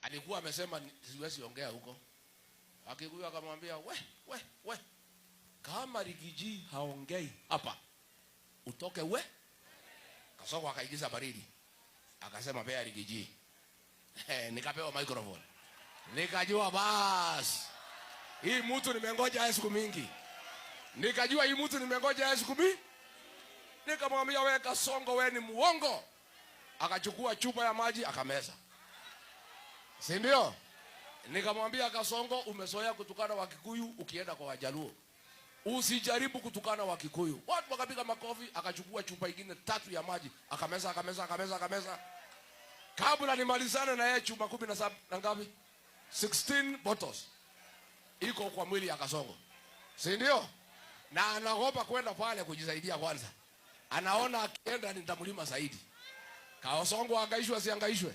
alikuwa amesema siwezi ongea huko. Akikuyu akamwambia we kama Rigiji haongei hapa utoke we. Kasongo akaigiza baridi. Akasema pea Rigiji. Nikapewa microphone. Nikajua basi. Hii mtu nimengoja siku mingi. Nikajua hii mtu nimengoja siku mingi. Nikamwambia wewe Kasongo wewe ni muongo. Akachukua chupa ya maji akameza. Si ndio? Nikamwambia Kasongo umezoea kutukana Wakikuyu ukienda kwa Wajaluo. Usijaribu kutukana Wakikuyu. Watu wakapiga makofi, akachukua chupa nyingine 3 ya maji, akameza. Kabla nimalizane na yeye chupa 17 na ngapi? 16 bottles. Iko kwa mwili ya Kasongo. Si ndio? Na anaogopa kwenda pale kujisaidia kwanza. Anaona akienda nitamlima zaidi. Kasongo angaishwe asiangaishwe.